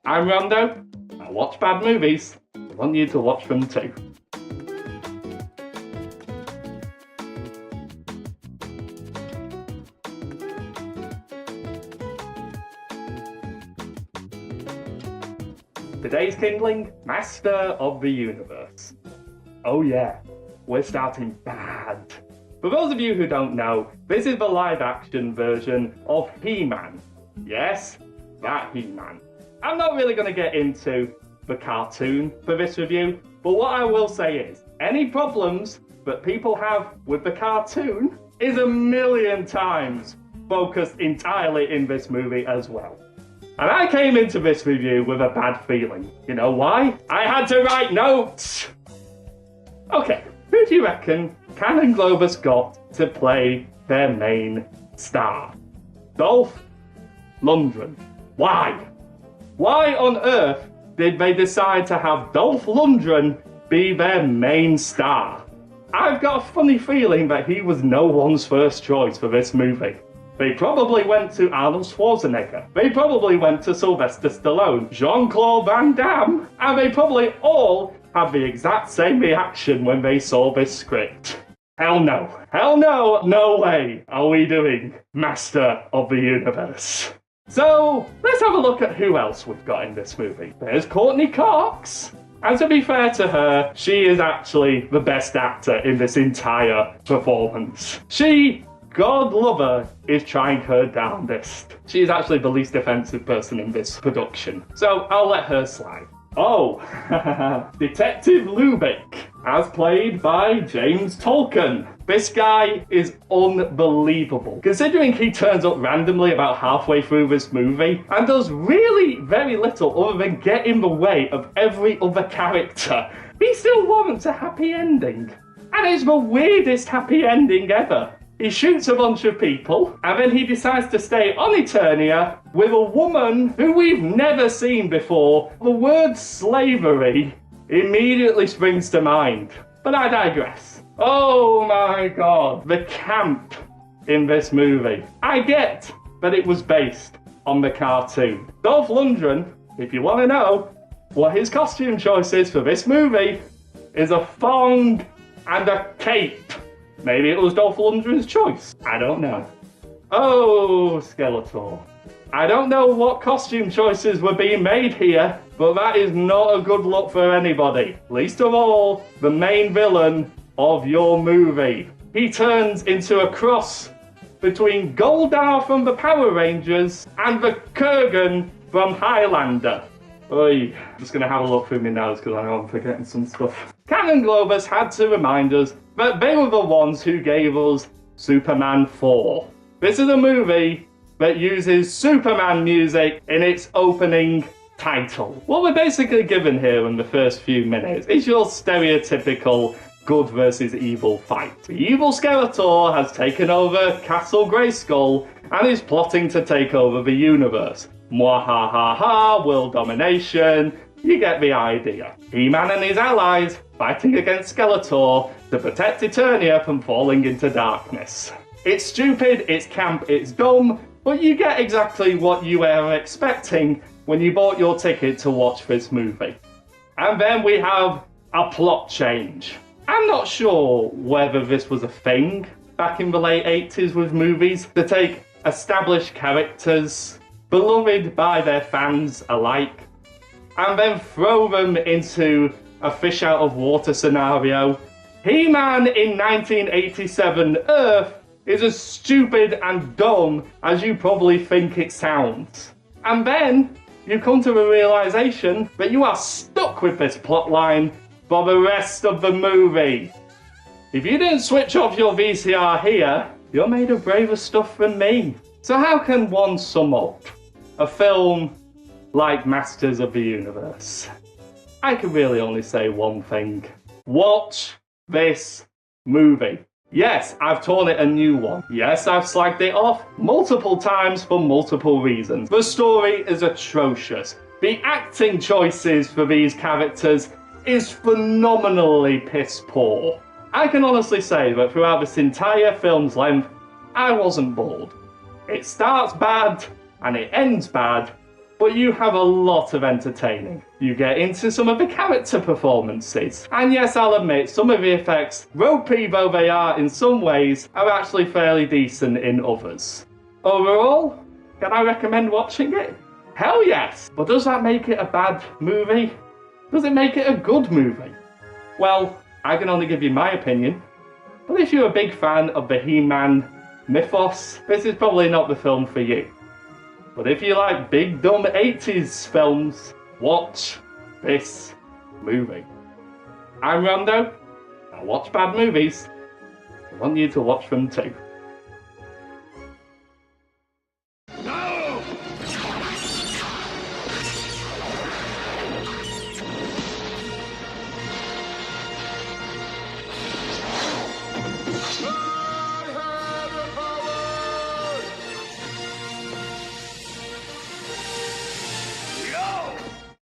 I'm Rondo. I watch bad movies. I want you to watch them too. Today's kindling, Master of the Universe. Oh yeah, we're starting bad. For those of you who don't know, this is the live-action version of He-Man. Yes, that He-Man. I'm not really going to get into the cartoon for this review, but what I will say is, any problems that people have with the cartoon is a million times focused entirely in this movie as well. And I came into this review with a bad feeling. You know why? I had to write notes! Okay, who do you reckon Canon Globus got to play their main star? Dolph Lundgren. Why? Why on earth did they decide to have Dolph Lundgren be their main star? I've got a funny feeling that he was no one's first choice for this movie. They probably went to Arnold Schwarzenegger. They probably went to Sylvester Stallone, Jean-Claude Van Damme, and they probably all had the exact same reaction when they saw this script. Hell no, no way are we doing Master of the Universe. So, let's have a look at who else we've got in this movie. There's Courtney Cox. And to be fair to her, she is actually the best actor in this entire performance. She, God love her, is trying her darndest. She is actually the least offensive person in this production. So I'll let her slide. Oh, Detective Lubick, as played by James Tolkien. This guy is unbelievable, considering he turns up randomly about halfway through this movie and does really very little other than get in the way of every other character. He still warrants a happy ending. And it's the weirdest happy ending ever. He shoots a bunch of people, and then he decides to stay on Eternia with a woman who we've never seen before. The word slavery immediately springs to mind. But I digress. Oh my god, the camp in this movie. I get that it was based on the cartoon. Dolph Lundgren, if you want to know what his costume choice is for this movie, is a thong and a cape. Maybe it was Dolph Lundgren's choice. I don't know. Oh, Skeletor. I don't know what costume choices were being made here, but that is not a good look for anybody. Least of all, the main villain of your movie. He turns into a cross between Goldar from the Power Rangers and the Kurgan from Highlander. Oy, I'm just going to have a look through my notes because I know I'm forgetting some stuff. Canon Globus had to remind us that they were the ones who gave us Superman 4. This is a movie that uses Superman music in its opening title. What we're basically given here in the first few minutes is your stereotypical good versus evil fight. The evil Skeletor has taken over Castle Grayskull and is plotting to take over the universe. Mwahaha, world domination, you get the idea. He-Man and his allies fighting against Skeletor to protect Eternia from falling into darkness. It's stupid, it's camp, it's dumb, but you get exactly what you were expecting when you bought your ticket to watch this movie. And then we have a plot change. I'm not sure whether this was a thing back in the late 80s with movies to take established characters, beloved by their fans alike, and then throw them into a fish out of water scenario. He-Man in 1987 Earth is as stupid and dumb as you probably think it sounds. And then you come to the realization that you are stuck with this plotline for the rest of the movie. If you didn't switch off your VCR here, you're made of braver stuff than me. So how can one sum up a film like Masters of the Universe? I can really only say one thing. Watch this movie. Yes, I've torn it a new one. Yes, I've slagged it off multiple times for multiple reasons. The story is atrocious. The acting choices for these characters is phenomenally piss poor. I can honestly say that throughout this entire film's length, I wasn't bored. It starts bad and it ends bad, But you have a lot of entertaining. You get into some of the character performances. And yes, I'll admit, some of the effects, ropey though they are in some ways, are actually fairly decent in others. Overall, can I recommend watching it? Hell yes! But does that make it a bad movie? Does it make it a good movie? Well, I can only give you my opinion. But if you're a big fan of the He-Man mythos, this is probably not the film for you. But if you like big dumb 80s films, watch this movie. I'm Rondo. I watch bad movies. I want you to watch them too.